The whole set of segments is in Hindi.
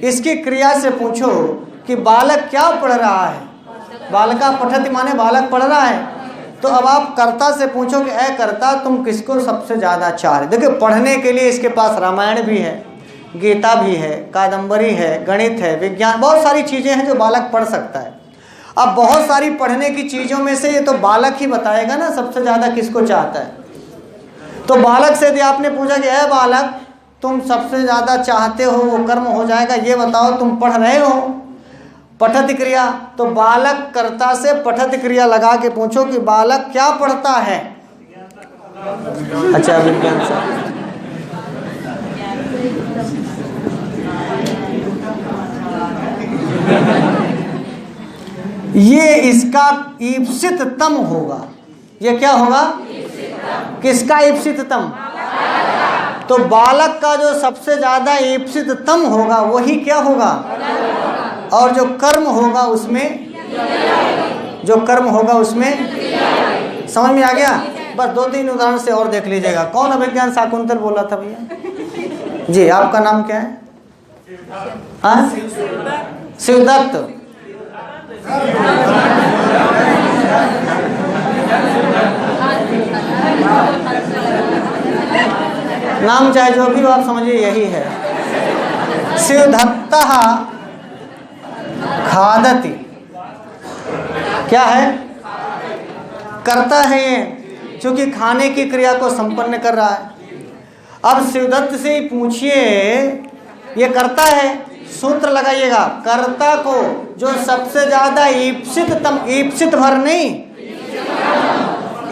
इसकी क्रिया से पूछो कि बालक क्या पढ़ रहा है। बालका पठति माने बालक पढ़ रहा है। तो अब आप कर्ता से पूछो कि ऐ कर्ता तुम किसको सबसे ज़्यादा चाह रहे। देखिए पढ़ने के लिए इसके पास रामायण भी है, गीता भी है, कादंबरी है, गणित है, विज्ञान, बहुत सारी चीज़ें हैं जो बालक पढ़ सकता है। अब बहुत सारी पढ़ने की चीज़ों में से ये तो बालक ही बताएगा ना सबसे ज़्यादा किसको चाहता है। तो बालक से यदि आपने पूछा कि ऐ बालक तुम सबसे ज़्यादा चाहते हो, वो कर्म हो जाएगा, ये बताओ तुम पढ़ रहे हो। पठत क्रिया, तो बालक कर्ता से पठत क्रिया लगा के पूछो कि बालक क्या पढ़ता है। अच्छा विज्ञान से ये इसका ईप्सिततम होगा। ये क्या होगा? किसका ईप्सिततम? तो बालक का जो सबसे ज्यादा ईप्सिततम होगा वही क्या होगा? और जो कर्म होगा उसमें, जो कर्म होगा उसमें, समझ में आ गया? बस 2-3 उदाहरण से और देख लीजिएगा। कौन अभिज्ञान शाकुंतल बोला था भैया जी? आपका नाम क्या है? हाँ, शिवदत्त। नाम चाहे जो भी हो आप समझिए यही है। शिवदत्त खादति, क्या है? करता है ये, क्योंकि खाने की क्रिया को संपन्न कर रहा है। अब शिवदत्त से ही पूछिए ये करता है, सूत्र लगाइएगा, कर्ता को जो सबसे ज्यादा ईप्सिततम, ईप्सित भर नहीं,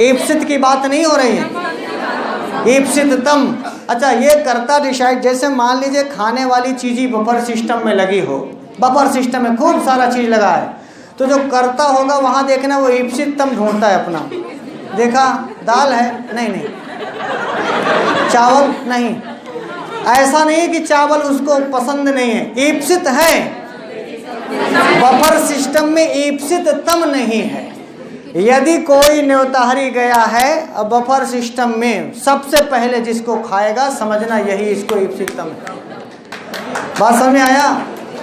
ईप्सित की बात नहीं हो रही है, ईप्सिततम। अच्छा ये कर्ता डिसाइड, जैसे मान लीजिए खाने वाली चीज ही बफर सिस्टम में लगी हो, बफर सिस्टम में खूब सारा चीज लगा है, तो जो कर्ता होगा वहां देखना वो ईप्सिततम ढूंढता है अपना। देखा दाल है, नहीं नहीं, चावल नहीं, ऐसा नहीं है कि चावल उसको पसंद नहीं है, ईप्सित है, बफर सिस्टम में ईप्सिततम नहीं है। यदि कोई न्योताहरी गया है अब बफर सिस्टम में, सबसे पहले जिसको खाएगा समझना यही इसको ईप्सिततम है। बात समझ में आया?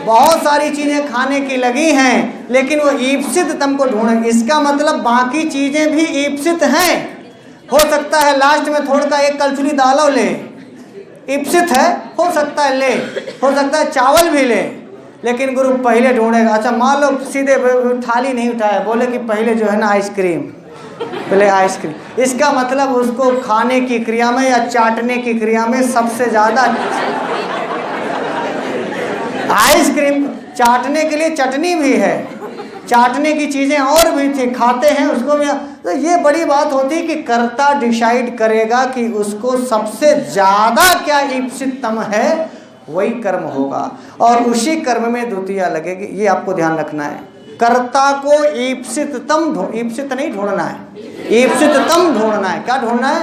बहुत सारी चीजें खाने की लगी हैं लेकिन वो ईप्सिततम को ढूंढेंगे। इसका मतलब बाकी चीजें भी ईप्सित हैं। हो सकता है लास्ट में थोड़ा का एक कलछुली दाल ले, ईप्सित है, हो सकता है ले, हो सकता है चावल भी ले, लेकिन गुरु पहले ढूंढेगा। अच्छा मान लो सीधे थाली नहीं उठाया, बोले कि पहले जो है ना आइसक्रीम, पहले आइसक्रीम, इसका मतलब उसको खाने की क्रिया में या चाटने की क्रिया में सबसे ज्यादा आइसक्रीम, चाटने के लिए चटनी भी है, चाटने की चीजें और भी थी, खाते हैं उसको भी। तो ये बड़ी बात होती है कि कर्ता डिसाइड करेगा कि उसको सबसे ज्यादा क्या ईप्सिततम है, वही कर्म होगा और उसी कर्म में द्वितीया लगेगी। ये आपको ध्यान रखना है। कर्ता को ईप्सिततम, ईप्सित नहीं ढूंढना है, ईप्सिततम ढूंढना है। क्या ढूंढना है?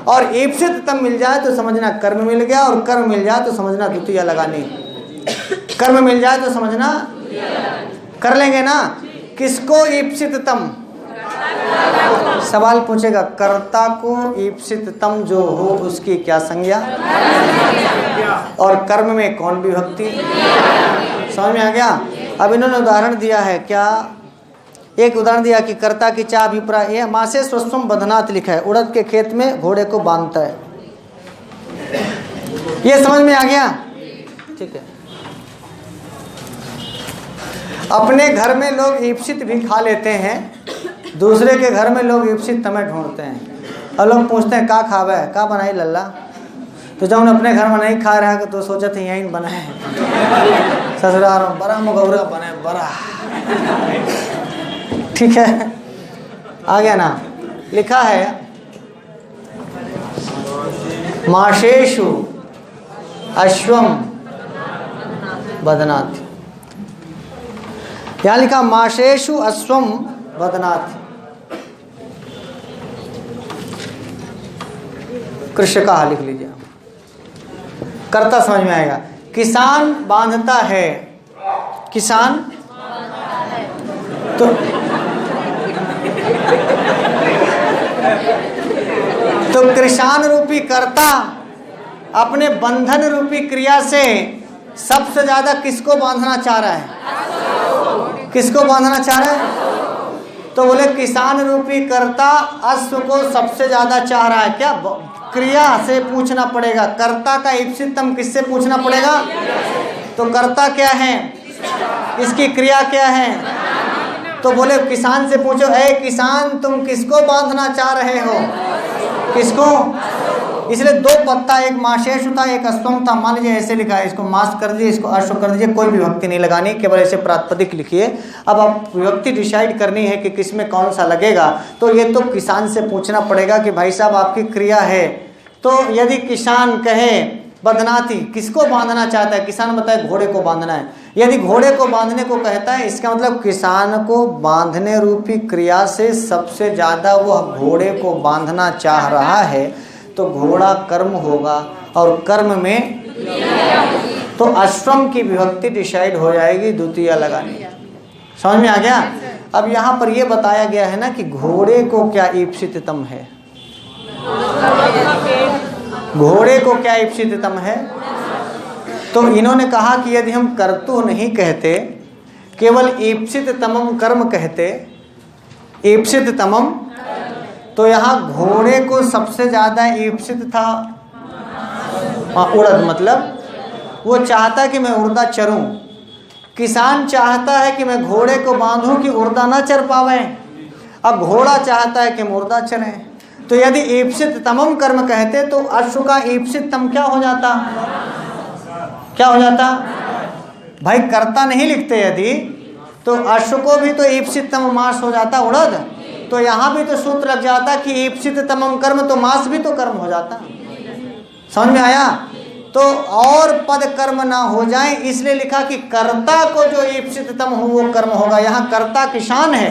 और ईप्सिततम मिल जाए तो समझना कर्म मिल गया, और कर्म मिल जाए तो समझना द्वितीया लगानी। कर्म मिल जाए तो समझना कर लेंगे ना। किसको ईप्सिततम? सवाल पूछेगा कर्ता को ईप्सिततम जो हो उसकी क्या संज्ञा, और कर्म में कौन विभक्ति। समझ में आ गया? अब इन्होंने उदाहरण दिया है, क्या एक उदाहरण दिया कि कर्ता की चा अभिप्राय, ये मासे स्वस्वम बधनात् लिखा है, उड़द के खेत में घोड़े को बांधता है। ये समझ में आ गया? ठीक है। अपने घर में लोग ईप्सित भी खा लेते हैं, दूसरे के घर में लोग ईप्सित तमें ढूंढते हैं और लोग पूछते हैं का खावे है, का बनाई लल्ला। तो जब अपने घर में नहीं खा रहा है तो सोचा था यहीं बनाए, ससुराल में बड़ा मुगौरा बने बड़ा। ठीक है, आ गया ना? लिखा है माशेषु अश्वम बदनाथ, यहाँ लिखा माशेषु अश्वम बदनाथ। कृष्ण का लिख लीजिए, कर्ता समझ में आएगा। किसान बांधता है, किसान तो किसान रूपी कर्ता अपने बंधन रूपी क्रिया से सबसे ज्यादा किसको बांधना चाह रहा है? किसको बांधना चाह रहा है? तो बोले किसान रूपी कर्ता अश्व को सबसे ज्यादा चाह रहा है। क्या क्रिया से पूछना पड़ेगा, कर्ता का इप्सितम किससे पूछना पड़ेगा? तो कर्ता क्या है, इसकी क्रिया क्या है? तो बोले किसान से पूछो, ए किसान तुम किसको बांधना चाह रहे हो? किसको? इसलिए दो पत्ता, एक माशेष था एक अश्वम था। मान लीजिए ऐसे लिखा है, इसको मास कर दीजिए, इसको अश्व कर दीजिए, कोई भी विभक्ति नहीं लगानी, केवल ऐसे प्रातिपदिक लिखिए। अब आप विभक्ति डिसाइड करनी है कि किस में कौन सा लगेगा। तो ये तो किसान से पूछना पड़ेगा कि भाई साहब आपकी क्रिया है। तो यदि किसान कहे बदनाती, किसको बांधना चाहता है? किसान बताए घोड़े को बांधना है। यदि घोड़े को बांधने को कहता है, इसका मतलब किसान को बांधने रूपी क्रिया से सबसे ज्यादा वह घोड़े को बांधना चाह रहा है। तो घोड़ा कर्म होगा और कर्म में तो अश्वम की विभक्ति डिसाइड हो जाएगी द्वितीय लगानी। समझ में आ गया? अब यहाँ पर यह बताया गया है ना कि घोड़े को क्या ईप्सिततम है, घोड़े को क्या ईप्सिततम है। तो इन्होंने कहा कि यदि हम कर्तु नहीं कहते, केवल ईप्सिततमम कर्म कहते, ईप्सिततमम, तो यहाँ घोड़े को सबसे ज्यादा ईप्सित था उड़द, मतलब वो चाहता कि मैं उड़दा चरूं। किसान चाहता है कि मैं घोड़े को बांधूं कि उड़दा ना चर पावे। अब घोड़ा चाहता है कि मुर्दा चरे। तो यदि ईप्सित तमम कर्म कहते तो अश्व का ईप्सित तम क्या हो जाता? क्या हो जाता भाई? कर्ता नहीं लिखते यदि, तो अश्व को भी तो ईप्सित तम मास हो जाता उड़द। तो यहाँ भी तो सूत्र लग जाता कि ईप्सित तमम कर्म, तो मास भी तो कर्म हो जाता। समझ में आया? तो और पद कर्म ना हो जाए इसलिए लिखा कि कर्ता को जो ईप्सित तम हो वो कर्म होगा। यहाँ कर्ता किसान है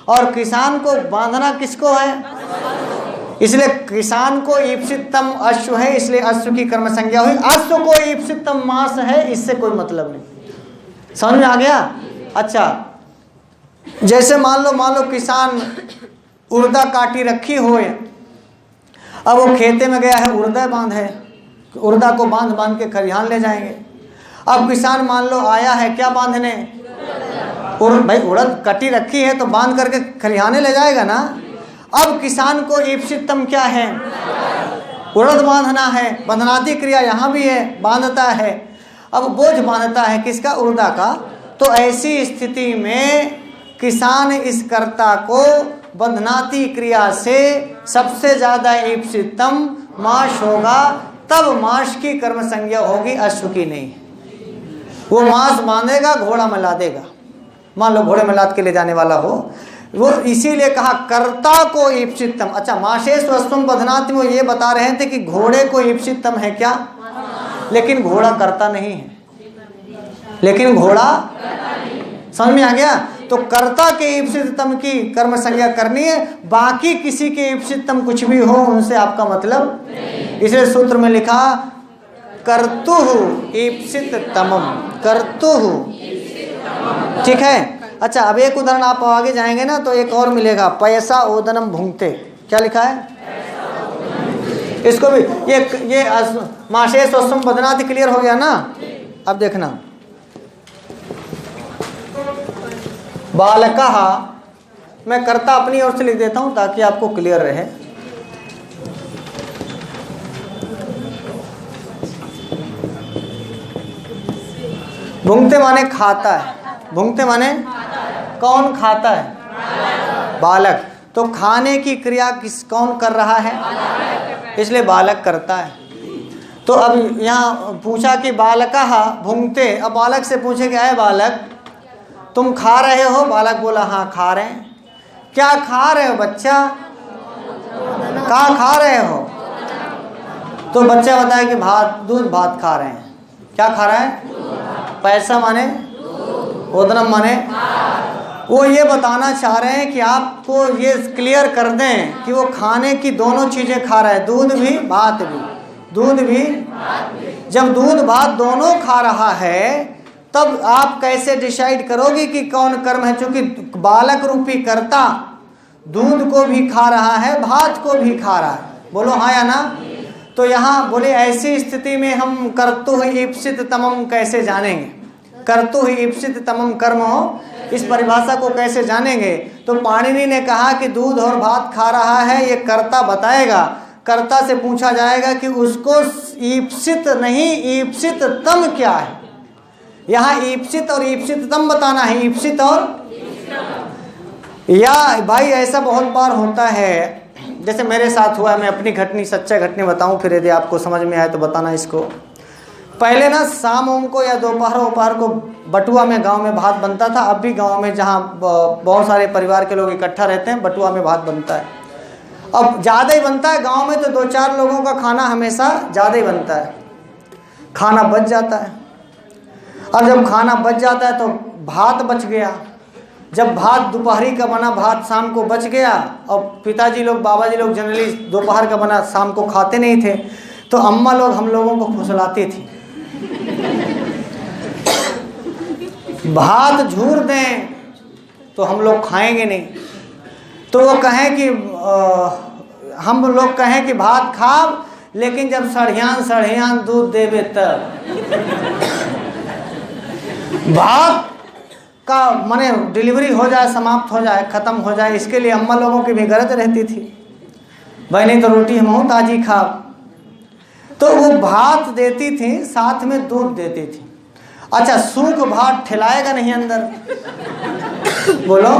और किसान को बांधना किसको है? इसलिए किसान को ईप्सितम अश्व है, इसलिए अश्व की कर्म संज्ञा हुई। अश्व को ईप्सितम मास है, इससे कोई मतलब नहीं। समझ में आ गया? अच्छा, जैसे मान लो किसान उड़दा काटी रखी हो, अब वो खेते में गया है, उड़दा बांध है, उड़दा को बांध के खलिहान ले जाएंगे। अब किसान मान लो आया है क्या बांधने? भाई उड़द कटी रखी है तो बांध करके खलिहाने ले जाएगा ना। अब किसान को ईप्सितम क्या है? उड़द बांधना है। बंधनाती क्रिया यहाँ भी है, बांधता है। अब बोझ बांधता है किसका? उड़दा का। तो ऐसी स्थिति में किसान इस कर्ता को बंधनाती क्रिया से सबसे ज्यादा ईप्सितम माश होगा, तब माश की कर्म संज्ञा होगी, अश्व की नहीं। वो मास बांधेगा, घोड़ा में लादेगा। मान लो घोड़े में लाद के ले जाने वाला हो वो, इसीलिए कहा कर्ता को ईप्सितम। अच्छा, माशेष अश्वम बधनाति में ये बता रहे थे कि घोड़े को ईप्सितम है क्या, लेकिन घोड़ा कर्ता नहीं है। लेकिन घोड़ा, समझ में आ गया? तो कर्ता के ईप्सितम की कर्म संज्ञा करनी है, बाकी किसी के ईप्सितम कुछ भी हो उनसे आपका मतलब। इसलिए सूत्र में लिखा कर्तुः ईप्सिततमम, कर्तुः। ठीक है? अच्छा, अब एक उदाहरण आप आगे जाएंगे ना तो एक और मिलेगा, पैसा ओदनम भुंगते। क्या लिखा है? इसको भी ये माशेष अश्वम बदनाति क्लियर हो गया ना। अब देखना, बालकः, मैं कर्ता अपनी ओर से लिख देता हूं ताकि आपको क्लियर रहे। भुंगते माने खाता है। भुंगते माने कौन खाता है? बालक। तो खाने की क्रिया कौन कर रहा है? इसलिए बालक करता है। तो अब यहाँ पूछा कि बालकः भुंगते। अब बालक से पूछे कि अरे बालक तुम खा रहे हो? बालक बोला हाँ खा रहे हैं। क्या खा रहे हो बच्चा? क्या खा रहे हो? तो बच्चा बताया कि भात, दूध भात खा रहे हैं। क्या खा रहा है? पैसा माने ओदनम माने। वो ये बताना चाह रहे हैं कि आपको ये क्लियर कर दें कि वो खाने की दोनों चीजें खा रहा है, दूध भी भात भी। दूध भी, जब दूध भात दोनों खा रहा है तब आप कैसे डिसाइड करोगे कि कौन कर्म है? क्योंकि बालक रूपी कर्ता दूध को भी खा रहा है, भात को भी खा रहा है। बोलो हाँ या ना? तो यहाँ बोले ऐसी स्थिति में हम कर्तु ही ईप्सित तमम कैसे जानेंगे, कर्तु ही ईप्सित तमम कर्म हो, इस परिभाषा को कैसे जानेंगे। तो पाणिनि ने कहा कि दूध और भात खा रहा है, ये कर्ता बताएगा। कर्ता से पूछा जाएगा कि उसको ईप्सित नहीं ईप्सित तम क्या है। यहाँ ईप्सित और ईप्सित तम बताना है, ईप्सित और या भाई ऐसा बहुत बार होता है, जैसे मेरे साथ हुआ है, मैं अपनी घटनी सच्चा घटनी बताऊं, फिर यदि आपको समझ में आए तो बताना इसको। पहले ना शाम को या दोपहर को बटुआ में गांव में भात बनता था। अब भी गांव में जहां बहुत सारे परिवार के लोग इकट्ठा रहते हैं, बटुआ में भात बनता है। अब ज़्यादा ही बनता है गांव में, तो 2-4 लोगों का खाना हमेशा ज़्यादा ही बनता है, खाना बच जाता है। अब जब खाना बच जाता है तो भात बच गया। जब भात दोपहरी का बना भात शाम को बच गया, और पिताजी लोग बाबा जी लोग जनरली दोपहर का बना शाम को खाते नहीं थे, तो अम्मा लोग हम लोगों को फुसलाती थी, भात झूर दें तो हम लोग खाएंगे नहीं। तो वो कहें कि हम लोग कहें कि भात खाओ, लेकिन जब सढ़ियान दूध देवे तब भात का माने डिलीवरी हो जाए, समाप्त हो जाए, ख़त्म हो जाए, इसके लिए अम्मा लोगों की भी गरज रहती थी, भाई नहीं तो रोटी हम ताजी खा। तो वो भात देती थी, साथ में दूध देती थी। अच्छा, सूख भात ठिलाएगा नहीं अंदर, बोलो,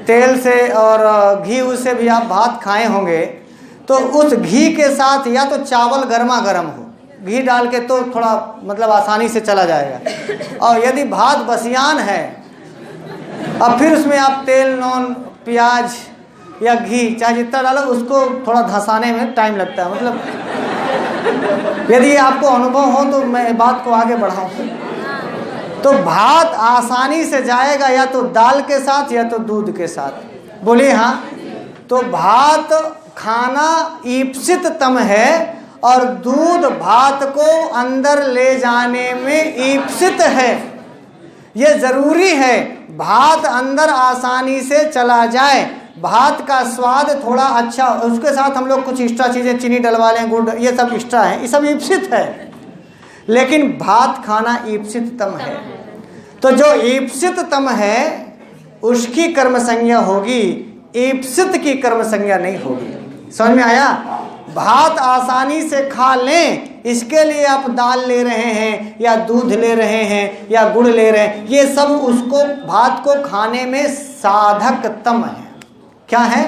तेल से और घी से भी आप भात खाए होंगे, तो उस घी के साथ या तो चावल गर्मा गर्म हो, घी डाल के तो थोड़ा मतलब आसानी से चला जाएगा। और यदि भात बसियान है, अब फिर उसमें आप तेल नॉन प्याज या घी चाहे जितना डालो, उसको थोड़ा धंसाने में टाइम लगता है। मतलब यदि आपको अनुभव हो तो मैं बात को आगे बढ़ाऊं, तो भात आसानी से जाएगा या तो दाल के साथ या तो दूध के साथ। बोलिए हाँ। तो भात खाना ईप्सित तम है और दूध भात को अंदर ले जाने में ईप्सित है। ये जरूरी है भात अंदर आसानी से चला जाए, भात का स्वाद थोड़ा अच्छा, उसके साथ हम लोग कुछ एक्स्ट्रा चीज़ें चीनी डलवा लें, गुड़, ये सब एक्स्ट्रा है, ये सब ईप्सित है। लेकिन भात खाना ईप्सित तम है। तो जो ईप्सित तम है उसकी कर्म संज्ञा होगी, ईप्सित की कर्म संज्ञा नहीं होगी। समझ में आया? भात आसानी से खा लें, इसके लिए आप दाल ले रहे हैं या दूध ले रहे हैं या गुड़ ले रहे हैं, ये सब उसको भात को खाने में साधकतम है। क्या है?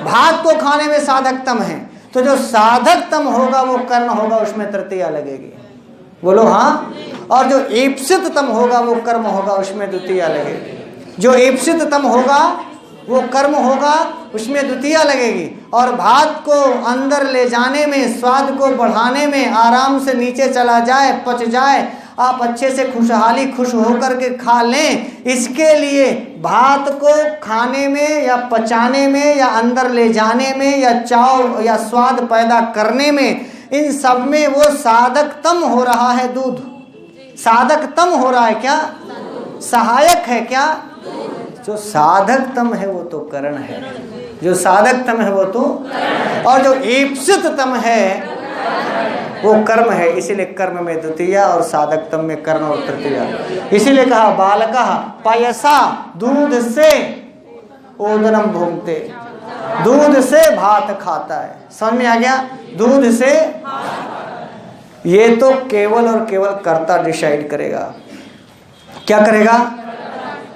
भात को खाने में साधकतम है। तो जो साधकतम होगा वो कर्ण होगा, उसमें तृतीया लगेगी। बोलो हाँ। और जो ईप्सिततम होगा वो कर्म होगा, उसमें द्वितीया लगेगी। जो ईप्सिततम होगा वो कर्म होगा, उसमें द्वितीया लगेगी। और भात को अंदर ले जाने में, स्वाद को बढ़ाने में, आराम से नीचे चला जाए, पच जाए, आप अच्छे से खुशहाली खुश होकर के खा लें, इसके लिए भात को खाने में या पचाने में या अंदर ले जाने में या चाव या स्वाद पैदा करने में, इन सब में वो साधकतम हो रहा है दूध। साधकतम हो रहा है क्या? सहायक है क्या? जो साधकतम है वो तो करण है, जो साधकतम है वो तो, और जो ईप्सिततम है वो कर्म है। इसीलिए कर्म में द्वितीया और साधकतम में कर्ण और तृतीया। इसीलिए कहा बालकः पयसा, दूध से ओदनम भूंगते, दूध से भात खाता है। समझ में आ गया? दूध से, ये तो केवल और केवल कर्ता डिसाइड करेगा। क्या करेगा?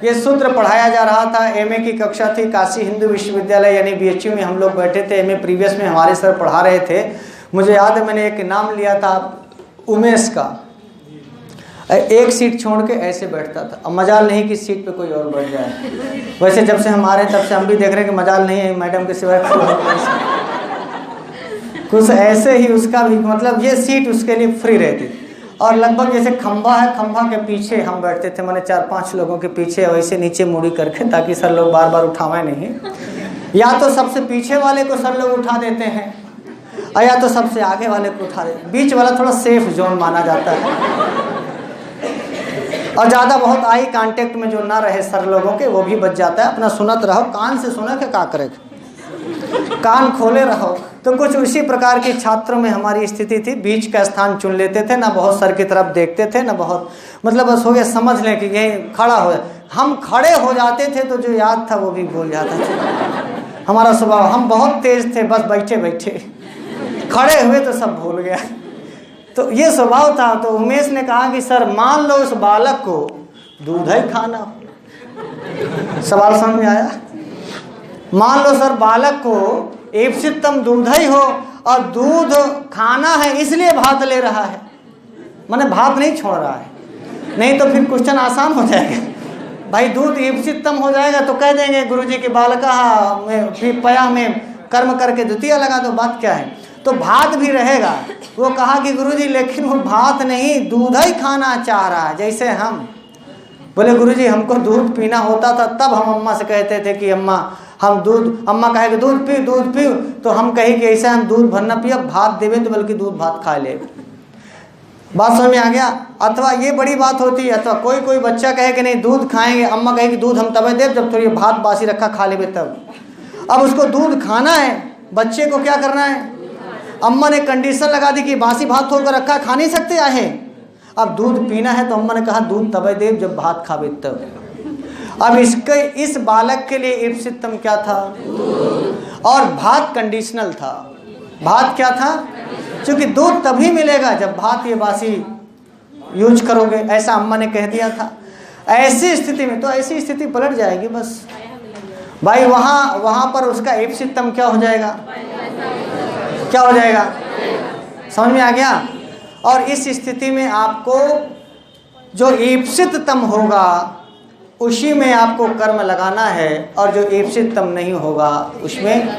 ये सूत्र पढ़ाया जा रहा था, एमए की कक्षा थी, काशी हिंदू विश्वविद्यालय यानी बीएचयू में हम लोग बैठे थे। एमए प्रीवियस में हमारे सर पढ़ा रहे थे। मुझे याद है मैंने एक नाम लिया था उमेश का, एक सीट छोड़ के ऐसे बैठता था। अब मजाल नहीं कि सीट पे कोई और बैठ जाए। वैसे जब से हम आ रहे तब से हम भी देख रहे हैं कि मजाल नहीं है, मैडम के सिवाय कुछ ऐसे ही उसका भी, मतलब ये सीट उसके लिए फ्री रहती। और लगभग जैसे खंभा है, खंभा के पीछे हम बैठते थे, मैंने 4-5 लोगों के पीछे वैसे नीचे मुड़ी करके, ताकि सर लोग बार बार उठावे नहीं। या तो सबसे पीछे वाले को सर लोग उठा देते हैं, या तो सबसे आगे वाले को उठा देते, बीच वाला थोड़ा सेफ जोन माना जाता है। और ज़्यादा बहुत आई कांटेक्ट में जो ना रहे सर लोगों के, वो भी बच जाता है। अपना सुनत रहो, कान से सुना के का करे। कान खोले रहो। तो कुछ उसी प्रकार के छात्रों में हमारी स्थिति थी। बीच का स्थान चुन लेते थे, ना बहुत सर की तरफ देखते थे, ना बहुत, मतलब बस हो गया समझ लें कि यही खड़ा हो। हम खड़े हो जाते थे तो जो याद था वो भी भूल जाता था। हमारा स्वभाव, हम बहुत तेज थे, बस बैठे बैठे, खड़े हुए तो सब भूल गया। तो ये स्वभाव था। तो उमेश ने कहा कि सर मान लो उस बालक को दूध ही खाना हो। सवाल समझ में आया? मान लो सर बालक को ईप्सितम दूध ही हो और दूध खाना है इसलिए भात ले रहा है, माने भात नहीं छोड़ रहा है। नहीं तो फिर क्वेश्चन आसान हो जाएगा, भाई दूध ईप्सितम हो जाएगा तो कह देंगे गुरुजी के बालका में पया में कर्म करके द्वितीय लगा दो, बात क्या है। तो भात भी रहेगा। वो कहा कि गुरुजी लेकिन वो भात नहीं दूध ही खाना चाह रहा है। जैसे हम बोले गुरुजी हमको दूध पीना होता था तब हम अम्मा से कहते थे कि अम्मा हम दूध, अम्मा कहे कि दूध पी, तो हम कहे कि ऐसे हम दूध भर न पिए, भात देवे तो बल्कि दूध भात खा ले। बात समझ में आ गया? अथवा ये बड़ी बात होती है, अथवा कोई बच्चा कहे कि नहीं दूध खाएंगे, अम्मा कहे कि दूध हम तबे देव जब थोड़ी भात बासी रखा खा लेवे तब। अब उसको दूध खाना है, बच्चे को क्या करना है? अम्मा ने कंडीशन लगा दी कि बासी भात होकर रखा खा नहीं सकते आहे। अब दूध पीना है तो अम्मा ने कहा दूध तबे देव जब भात खावे तब। अब इस बालक के लिए ईप्सितम क्या था? और भात कंडीशनल था। भात क्या था? क्योंकि दूध तभी मिलेगा जब भात ये बासी यूज करोगे, ऐसा अम्मा ने कह दिया था। ऐसी स्थिति में, तो ऐसी स्थिति पलट जाएगी बस भाई, वहां पर उसका ईप्सितम क्या हो जाएगा? क्या हो जाएगा? समझ में आ गया? और इस स्थिति में आपको जो ईप्सितम होगा उसी में आपको कर्म लगाना है, और जो ईप्सितम नहीं होगा उसमें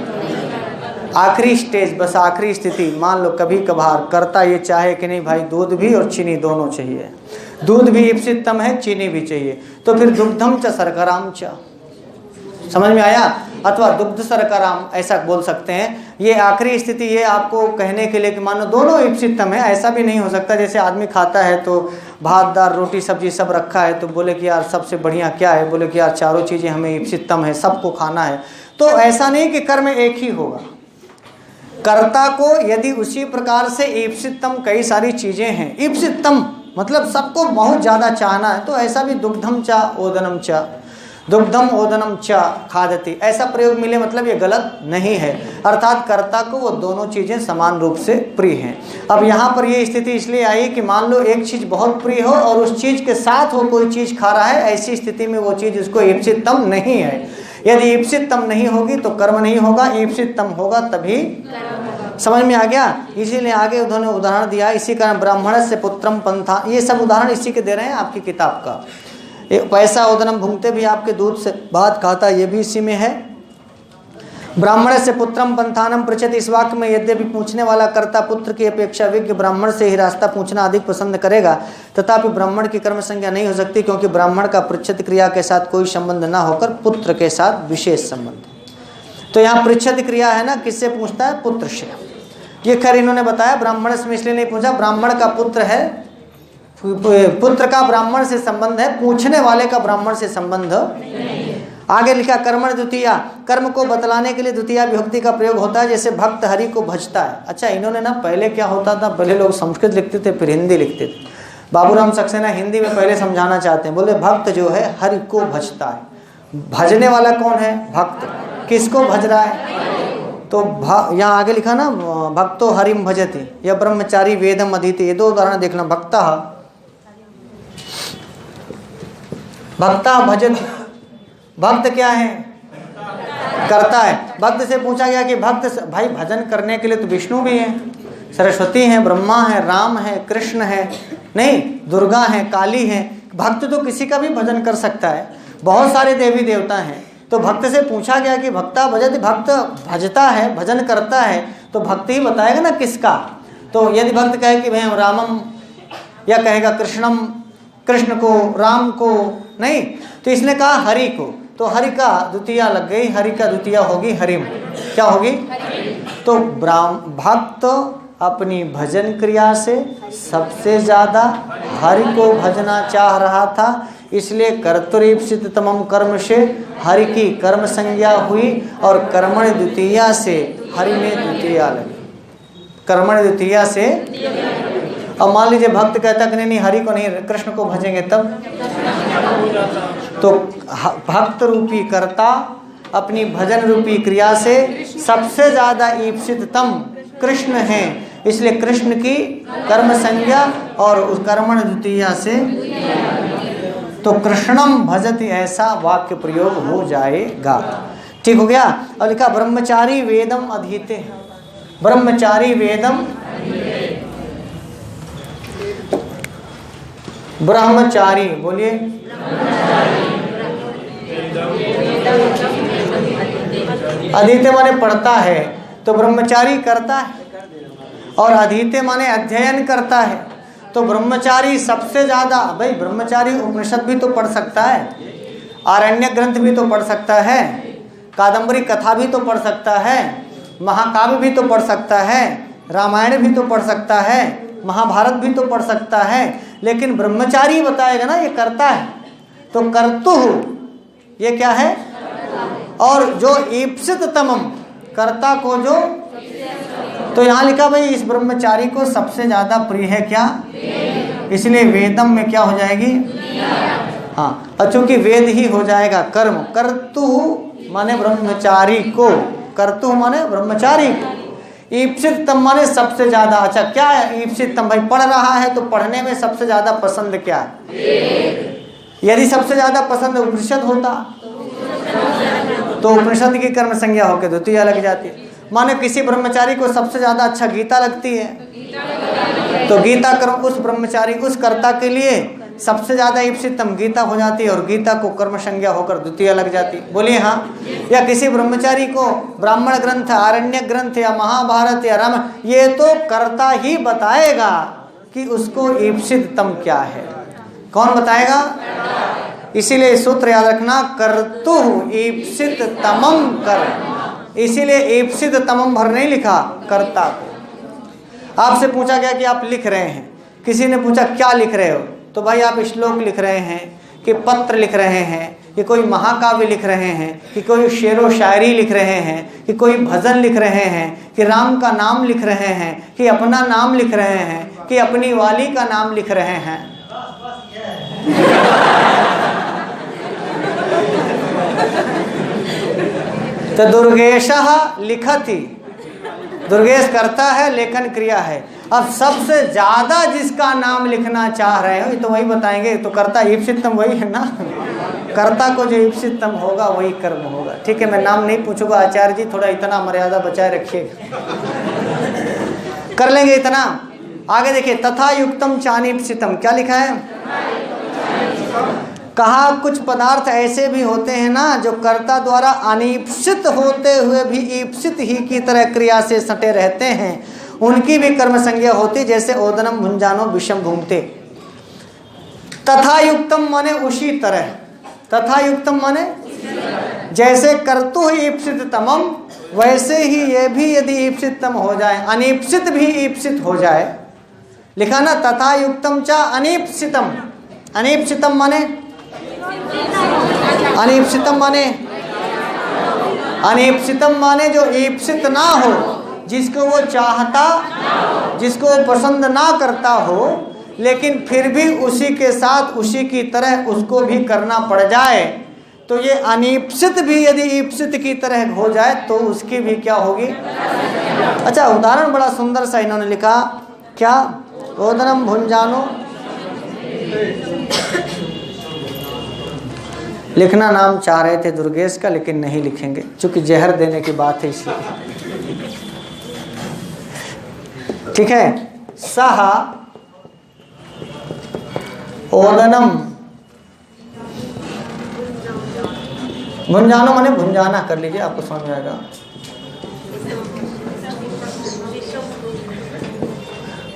आखिरी स्टेज, बस आखिरी स्थिति। मान लो कभी कभार करता ये चाहे कि नहीं भाई दूध भी और चीनी दोनों चाहिए, दूध भी ईप्सितम है, चीनी भी चाहिए, तो फिर दुग्धम च शर्कराम च। समझ में आया? अथवा दुग्ध शर्कराम ऐसा बोल सकते हैं। ये आखिरी स्थिति ये आपको कहने के लिए कि मानो दोनों ईप्सितम है। ऐसा भी नहीं हो सकता जैसे आदमी खाता है तो भात दाल रोटी सब्जी सब रखा है तो बोले कि यार सबसे बढ़िया क्या है, बोले कि यार चारों चीज़ें हमें ईप्सितम है, सबको खाना है। तो ऐसा नहीं कि कर्म एक ही होगा। कर्ता को यदि उसी प्रकार से ईप्सितम कई सारी चीज़ें हैं, ईप्सितम मतलब सबको बहुत ज़्यादा चाहना है, तो ऐसा भी दुग्धम चा ओदनम चा, दुग्धम ओदनम चा खादति, ऐसा प्रयोग मिले मतलब ये गलत नहीं है। अर्थात कर्ता को वो दोनों चीज़ें समान रूप से प्रिय हैं। अब यहाँ पर ये स्थिति इसलिए आई कि मान लो एक चीज़ बहुत प्रिय हो और उस चीज़ के साथ वो कोई चीज़ खा रहा है, ऐसी स्थिति में वो चीज़ उसको ईप्सितम नहीं है। यदि ईप्सितम नहीं होगी तो कर्म नहीं होगा, ईप्सितम होगा तभी। समझ में आ गया? इसीलिए आगे उन्होंने उदाहरण दिया, इसी कारण ब्राह्मण से पुत्रम पंथा, ये सब उदाहरण इसी के दे रहे हैं आपकी किताब का। पैसा ओदनम भूंगते भी आपके दूध से भात खाता, ये भी इसी में है। ब्राह्मण से पुत्रम पंथानम पृच्छति, इस वाक्य में यद्यपि पूछने वाला कर्ता पुत्र की अपेक्षा विज्ञ ब्राह्मण से ही रास्ता पूछना अधिक पसंद करेगा, तथापि ब्राह्मण की कर्म संज्ञा नहीं हो सकती, क्योंकि ब्राह्मण का पृच्छत क्रिया के साथ कोई संबंध न होकर पुत्र के साथ विशेष संबंध। तो यहाँ पृच्छत क्रिया है ना, किससे पूछता है? पुत्र से। ये खैर इन्होंने बताया, ब्राह्मण से इसलिए नहीं पूछा, ब्राह्मण का पुत्र है, पुत्र का ब्राह्मण से संबंध है, पूछने वाले का ब्राह्मण से संबंध नहीं। आगे लिखा कर्मण द्वितीया, कर्म को बतलाने के लिए द्वितीया विभक्ति का प्रयोग होता है, जैसे भक्त हरि को भजता है। अच्छा, इन्होंने ना पहले क्या होता था, पहले लोग संस्कृत लिखते थे फिर हिंदी लिखते थे। बाबूराम सक्सेना हिंदी में पहले समझाना चाहते हैं, बोले भक्त जो है हरि को भजता है। भजने वाला कौन है? भक्त। किसको भज रहा है? तो यहाँ आगे लिखा ना भक्तो हरिम भजति या ब्रह्मचारी वेदम अधीति, ये दो उदाहरण देखना। भक्ता भजन, भक्त क्या है? करता है। भक्त से पूछा गया कि भक्त भाई भजन करने के लिए तो विष्णु भी है, सरस्वती है, ब्रह्मा है, राम है, कृष्ण है, नहीं दुर्गा है, काली है। भक्त तो किसी का भी भजन कर सकता है, बहुत सारे देवी देवता हैं। तो भक्त से पूछा गया कि भक्ता भजति, भक्त भजता है, भजन करता है, तो भक्त ही बताएगा ना किसका। तो यदि भक्त कहे कि भाई हम रामम, या कहेगा कृष्णम, कृष्ण को, राम को, नहीं, तो इसने कहा हरि को, तो हरि का द्वितीया लग गई, हरि का द्वितीया होगी हरिम। क्या होगी? तो भक्त अपनी भजन क्रिया से सबसे ज़्यादा हरि को भजना चाह रहा था, इसलिए कर्तुरीप्सित तमम कर्म से हरि की कर्म संज्ञा हुई और कर्मण द्वितीया से हरि में द्वितीया लगी। कर्मण द्वितीया से, अब मान लीजिए भक्त कहता कि नहीं हरि को नहीं कृष्ण को भजेंगे, तब तो भक्त रूपी कर्ता अपनी भजन रूपी क्रिया से सबसे ज़्यादा ईप्सिततम कृष्ण हैं, इसलिए कृष्ण की कर्म संज्ञा और उस कर्मण द्वितीया से तो कृष्णम भजति ऐसा वाक्य प्रयोग हो जाएगा। ठीक हो गया। और लिखा ब्रह्मचारी वेदम अधीते, ब्रह्मचारी वेदम, ब्रह्मचारी बोलिए, अधीते माने पढ़ता है, तो ब्रह्मचारी करता है, और अधीते माने अध्ययन करता है। तो ब्रह्मचारी सबसे ज़्यादा, भाई ब्रह्मचारी उपनिषद भी तो पढ़ सकता है, आरण्य ग्रंथ भी तो पढ़ सकता है, कादम्बरी कथा भी तो पढ़ सकता है, महाकाव्य भी तो पढ़ सकता है, रामायण भी तो पढ़ सकता है, महाभारत भी तो पढ़ सकता है, लेकिन ब्रह्मचारी बताएगा ना ये करता है, तो कर्तु ये क्या है, और जो ईप्सित तमम कर्ता को जो, तो यहाँ लिखा भाई इस ब्रह्मचारी को सबसे ज़्यादा प्रिय है क्या, इसलिए वेदम में क्या हो जाएगी, हाँ, और चूंकि वेद ही हो जाएगा कर्म, कर्तु माने ब्रह्मचारी को, कर्तु माने ब्रह्मचारी को, ईप्सिततम माने सबसे ज़्यादा। अच्छा क्या है ईप्सिततम, भाई पढ़ रहा है तो पढ़ने में सबसे ज़्यादा पसंद क्या है, यदि सबसे ज़्यादा पसंद उपनिषद होता तो उपनिषद की कर्म संज्ञा होकर द्वितीय लग जाती है। माने किसी ब्रह्मचारी को सबसे ज़्यादा अच्छा गीता लगती है, तो गीता कर्म उस ब्रह्मचारी उस कर्ता के लिए सबसे ज़्यादा ईप्सिततम गीता हो जाती है, और गीता को कर्म संज्ञा होकर द्वितीय लग जाती है। बोलिए हाँ। या किसी ब्रह्मचारी को ब्राह्मण ग्रंथ, आरण्य ग्रंथ या महाभारत या रामायण, ये तो कर्ता ही बताएगा कि उसको ईप्सिततम क्या है, कौन बताएगा, इसीलिए सूत्र याद रखना, कर्तु ईप्सिततमम कर्म, इसीलिए ईप्सिततमम भर नहीं लिखा कर्ता को। आपसे पूछा गया कि आप लिख रहे हैं, किसी ने पूछा क्या लिख रहे हो, तो भाई आप श्लोक लिख रहे हैं कि पत्र लिख रहे हैं कि कोई महाकाव्य लिख रहे हैं कि कोई शेरो शायरी लिख रहे हैं कि कोई भजन लिख रहे हैं कि राम का नाम लिख रहे हैं कि अपना नाम लिख रहे हैं कि अपनी वाली का नाम लिख रहे हैं। तो दुर्गेशः लिखति, दुर्गेश करता है, लेखन क्रिया है। अब सबसे ज्यादा जिसका नाम लिखना चाह रहे हो, ये तो वही बताएंगे, तो कर्ता ईप्सिततम वही है ना, कर्ता को जो ईप्सिततम होगा वही कर्म होगा। ठीक है, मैं नाम नहीं पूछूंगा, आचार्य जी थोड़ा इतना मर्यादा बचाए रखिएगा, कर लेंगे इतना। आगे देखिए, तथा युक्तम चानीप्सितम, क्या लिखा है, कहा कुछ पदार्थ ऐसे भी होते हैं ना जो कर्ता द्वारा अनीप्सित होते हुए भी ईप्सित ही की तरह क्रिया से सटे रहते हैं, उनकी भी कर्म संज्ञा होती, जैसे ओदनम भुंजानो विषम भूंगते। तथा युक्तम माने उसी तरह, तथा युक्तम माने जैसे कर्तु ईप्सिततमम, वैसे ही ये भी यदि ईप्सिततम हो जाए, अनीप्सित भी ईप्सित हो जाए, लिखा ना तथा युक्तम चा अनीप्सितम। अनीप्सितम माने, अनीप्सितम माने, अनीप्सितम माने जो ईप्सित ना हो, जिसको वो चाहता, जिसको वो पसंद ना करता हो, लेकिन फिर भी उसी के साथ उसी की तरह उसको भी करना पड़ जाए, तो ये अनीप्सित भी यदि ईप्सित की तरह हो जाए तो उसकी भी क्या होगी। अच्छा, उदाहरण बड़ा सुंदर सा इन्होंने लिखा, क्या, ओदनम भुंजानो, लिखना नाम चाह रहे थे दुर्गेश का, लेकिन नहीं लिखेंगे क्योंकि जहर देने की बात है, इसलिए। ठीक है, सह ओदनम भुंजानो माने भुंजाना, कर लीजिए आपको समझ में आएगा।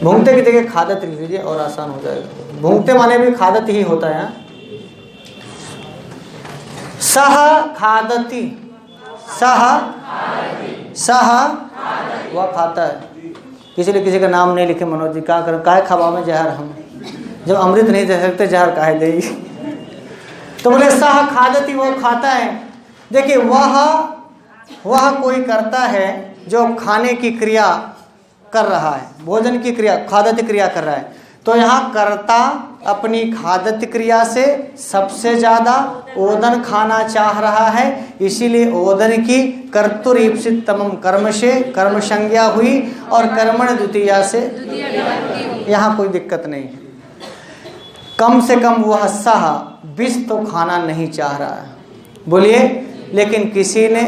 भूंगते की जगह खादत लिख लीजिए और आसान हो जाएगा। भूंगते माने भी खादत ही होता है। सह खादती, सह, सह वह खाता है, इसलिए किसी का नाम नहीं लिखे मनोज जी, क्या करें, काहे खबा में जहर हम, जब अमृत नहीं दे सकते जहर काहे दे। तो बोले सह खादती, वो खाता है। देखिए वह कोई करता है जो खाने की क्रिया कर रहा है, भोजन की क्रिया, खादत क्रिया कर रहा है। तो यहाँ कर्ता अपनी खादत क्रिया से सबसे ज़्यादा ओदन खाना चाह रहा है, इसीलिए ओदन की कर्तुर ईप्सित तमम कर्म से कर्म संज्ञा हुई और कर्मण द्वितीया से यहाँ कोई दिक्कत नहीं है। कम से कम वह सह विष तो खाना नहीं चाह रहा है, बोलिए, लेकिन किसी ने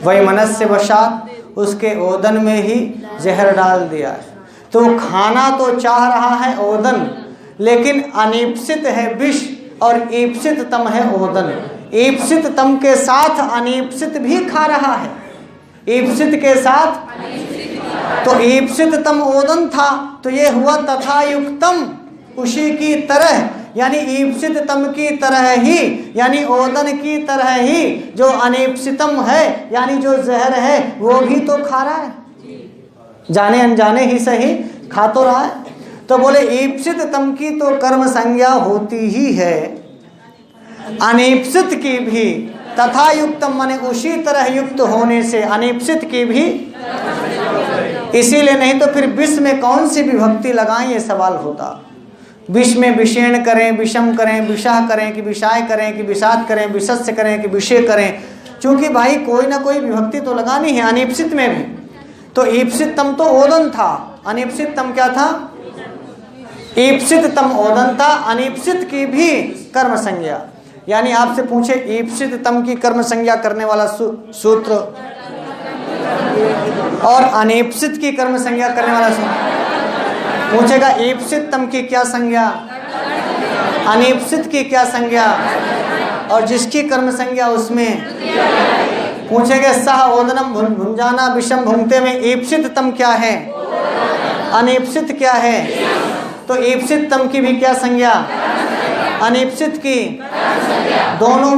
वैमनस्य वशात उसके ओदन में ही जहर डाल दिया है। तो खाना तो चाह रहा है ओदन, लेकिन अनीप्सित है विष और ईप्सित तम है ओदन। ईप्सित तम के साथ अनीप्सित भी खा रहा है, ईप्सित के साथ। तो ईप्सित तम ओदन था, तो ये हुआ तथा युक्तम, उसी की तरह, यानी ईप्सित तम की तरह ही, यानी ओदन की तरह ही जो अनीप्सितम है, यानी जो जहर है, वो भी तो खा रहा है, जाने अनजाने ही सही खा तो रहा है। तो बोले ईप्सित तम की तो कर्म संज्ञा होती ही है, अनीप्सित की भी तथा युक्तम माने उसी तरह युक्त होने से अनीप्सित की भी। इसीलिए नहीं तो फिर विष में कौन सी विभक्ति लगाएं, ये सवाल होता। विष में विषेण करें, विषम करें, विषाह करें कि विषाय करें कि विषाद करें, विषस्य करें कि विषय करें, क्योंकि भाई कोई ना कोई विभक्ति तो लगानी है अनीप्सित में भी। तो ईप्सित तम तो ओदन था, अनीप्सित तम क्या था, ईप्सित तम ओदन था, अनीप्सित की भी कर्म संज्ञा। यानी आपसे पूछे ईप्सित तम की कर्म संज्ञा करने वाला सूत्र और अनीप्सित की कर्म संज्ञा करने वाला सूत्र, पूछेगा ईप्सित तम की क्या संज्ञा, अनीप्सित की क्या संज्ञा, और जिसकी कर्म संज्ञा उसमें पूछेगा सह ओदनम भुंजाना विषम भुंगते में ईप्सित तम क्या है, अनीप्सित क्या है। तो ईप्सित तम की भी क्या संज्ञा, अनीप्सित की, दोनों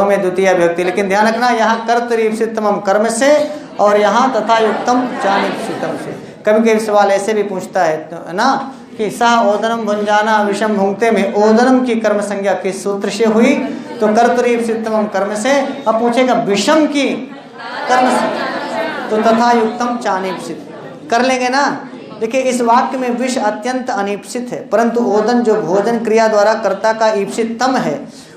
में द्वितीय विभक्ति। लेकिन ध्यान रखना यहाँ कर्तृ ईप्सित तमम कर्म से और यहाँ तथा युक्तम चानिप्सितम से। कभी कभी सवाल ऐसे भी पूछता है ना कि सह ओदनम भुंजाना विषम भुंगते में ओदनम की कर्म संज्ञा किस सूत्र से हुई, तो कर्तृ ईप्सित तमम कर्म से। अब पूछेगा विषम की कर्म से, तो तथा युक्तम चानिप्सित कर लेंगे ना। देखिए इस वाक्य में विष अत्यंत अनीप्सित है, परंतु ओदन जो भोजन क्रिया द्वारा कर्ता का ईप्सित तम है,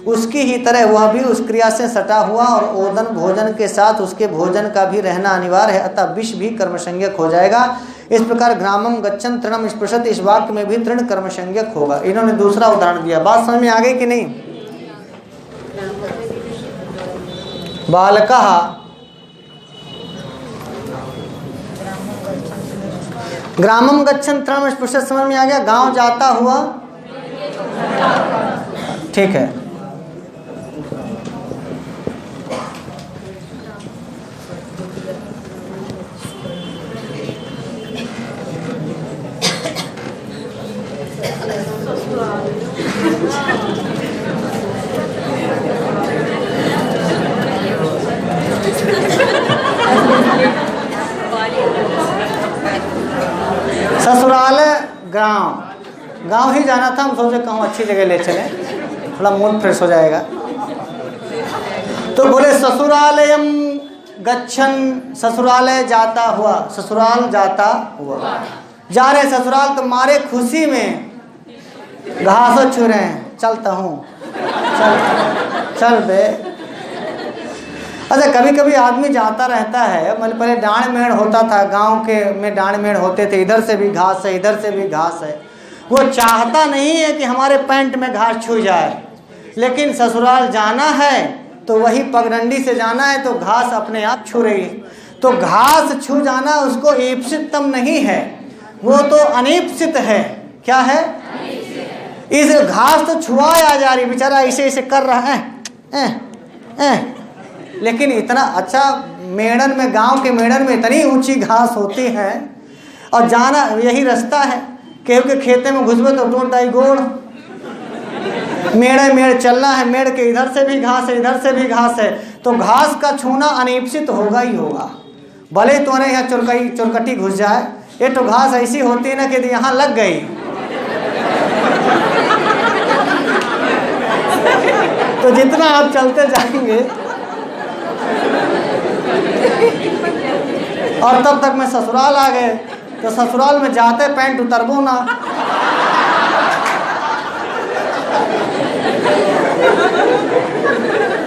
उसकी ही तरह वह भी उस क्रिया से सटा हुआ और ओदन भोजन के साथ उसके भोजन का भी रहना अनिवार्य है, अतः विष भी कर्मसंज्ञक हो जाएगा। इस प्रकार ग्रामम गच्छन तृणम स्पृशति, इस वाक्य में भी तृण कर्मसंज्ञक होगा। इन्होंने दूसरा उदाहरण दिया, बात समझ में आ गई कि नहीं। बालकः ग्रामम गच्छन तृणम स्पृशति, समझ में आ गया, गांव जाता हुआ, ठीक है। ससुराल गांव ही जाना था, हम सोचे कहूँ अच्छी जगह ले चले, थोड़ा मूड फ्रेश हो जाएगा। तो बोले ससुरालयम गच्छन, ससुरालय जाता हुआ, ससुराल जाता हुआ, जा रहे ससुराल, तो मारे खुशी में घास छू रहे हैं, चलता हूँ, चल बे। अच्छा कभी कभी आदमी जाता रहता है, मतलब पहले डांड मेड़ होता था, गांव के में डांड मेड़ होते थे, इधर से भी घास है, इधर से भी घास है, वो चाहता नहीं है कि हमारे पैंट में घास छू जाए, लेकिन ससुराल जाना है तो वही पगडंडी से जाना है, तो घास अपने आप छू रही है। तो घास छू जाना उसको ईप्सित तम नहीं है, वो तो अनीप्सित है। क्या है, इस घास तो छुआया जा रही, बेचारा ऐसे ऐसे कर रहा है, लेकिन इतना अच्छा मेड़न में, गांव के मेड़न में इतनी ऊंची घास होती है, और जाना यही रास्ता है, केहू के खेते में घुसबे तो टोटाई गोड़, मेड़ चलना है, मेड़ के इधर से भी घास है, इधर से भी घास है, तो घास का छूना अनीप्सित होगा ही होगा। भले ही तुम्हारे यहाँ चुरकटी घुस जाए, ये तो घास ऐसी होती है ना कि यहाँ लग गई तो जितना आप चलते जाएंगे, और तब तक मैं ससुराल आ गए, तो ससुराल में जाते पैंट उतरबो ना।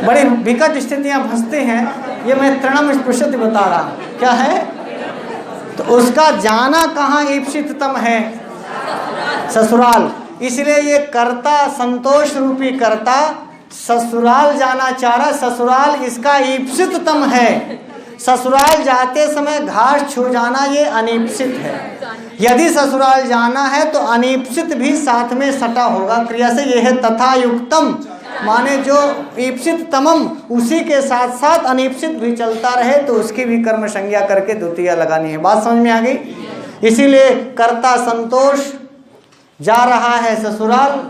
बड़ी विकट स्थितियां फंसती हैं। ये मैं तृणम स्पृशति बता रहा हूं, क्या है? तो उसका जाना कहाँ ईप्सिततम है? ससुराल। इसलिए ये कर्ता, संतोष रूपी कर्ता ससुराल जाना चाह रहा। ससुराल इसका ईप्सिततम है। ससुराल जाते समय घास छू जाना ये अनीप्सित है। यदि ससुराल जाना है तो अनीप्सित भी साथ में सटा होगा क्रिया से। यह है तथा युक्तम, माने जो ईप्सित तमम उसी के साथ साथ अनीप्सित भी चलता रहे तो उसकी भी कर्म संज्ञा करके द्वितीया लगानी है। बात समझ में आ गई? इसीलिए कर्ता संतोष जा रहा है ससुराल,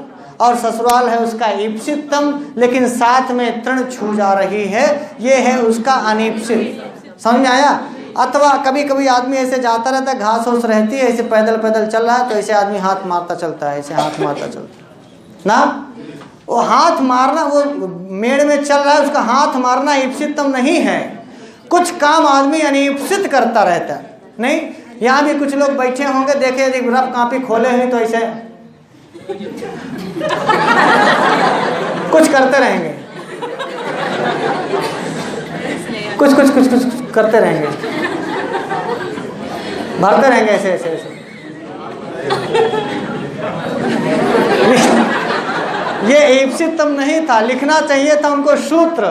और ससुराल है उसका ईप्सिततम, लेकिन साथ में तृण छू जा रही है, ये है उसका अनीप्सित। समझ में आया? अथवा कभी कभी आदमी ऐसे जाता रहता है, घास होस रहती है, ऐसे पैदल पैदल चल रहा है तो ऐसे आदमी हाथ मारता चलता है, ऐसे हाथ मारता चलता है ना। वो हाथ मारना, वो मेड़ में चल रहा है, उसका हाथ मारना ईप्सिततम नहीं है। कुछ काम आदमी अनीप्सित करता रहता है। नहीं, यहाँ भी कुछ लोग बैठे होंगे, देखे यदि रफ कापी खोले हुए तो ऐसे कुछ करते रहेंगे, कुछ कुछ कुछ कुछ करते रहेंगे, भरते रहेंगे ऐसे ऐसे ऐसे। ये ईप्सिततम नहीं था, लिखना चाहिए था उनको सूत्र।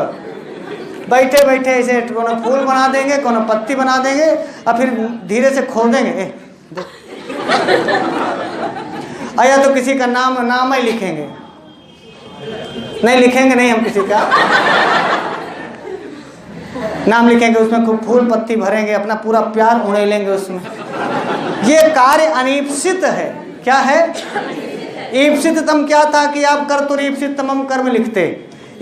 बैठे बैठे ऐसे कोनो फूल बना देंगे, कोनो पत्ती बना देंगे, और फिर धीरे से खोल देंगे। या तो किसी का नाम ही लिखेंगे, नहीं लिखेंगे नहीं, हम किसी का नाम लिखेंगे, उसमें खूब फूल पत्ती भरेंगे, अपना पूरा प्यार उड़ेलेंगे उसमें। ये कार्य अनीप्सित है। क्या है? ईप्सिततम क्या था कि आप कर्तुरीप्सिततमम कर्म लिखते।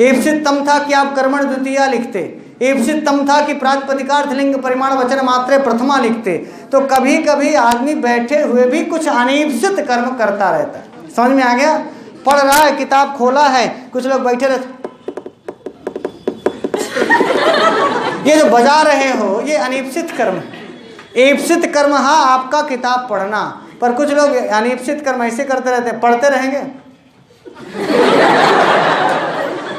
ईप्सिततम था कि आप कर्मण द्वितीया लिखते। ईप्सिततम था कि प्रातिपदिकार्थ लिंग परिमाण वचन मात्रे प्रथमा लिखते। तो कभी कभी आदमी बैठे हुए भी कुछ अनीप्सित कर्म करता रहता है। समझ में आ गया? पढ़ रहा है, किताब खोला है, कुछ लोग बैठे रहते, ये जो बजा रहे हो ये अनीप्सित कर्म है। ईप्सित कर्म हाँ आपका किताब पढ़ना, पर कुछ लोग अनीप्सित कर्म ऐसे करते रहते हैं, पढ़ते रहेंगे।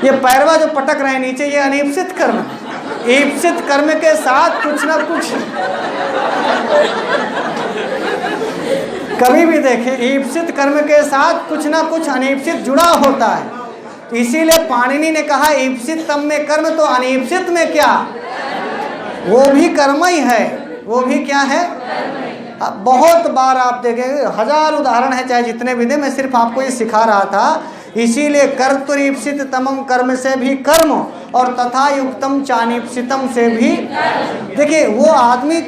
ये पैरवा जो पटक रहे हैं नीचे, ये अनीप्सित कर्म है। ईप्सित कर्म के साथ कुछ ना कुछ कभी भी देखें, ईप्सित कर्म के साथ कुछ ना कुछ अनीप्सित जुड़ा होता है। इसीलिए पाणिनि ने कहा ईप्सिततम में कर्म, तो अनीप्सित में क्या? वो भी कर्म ही है। वो भी क्या है? बहुत बार आप देखेंगे, हजार उदाहरण है, चाहे जितने भी दे, मैं सिर्फ आपको ये सिखा रहा था। इसीलिए कर्तुरीप्सिततमम कर्म से भी कर्म, और तथा युक्तम चानीप्सितम से भी। देखिए वो आदमी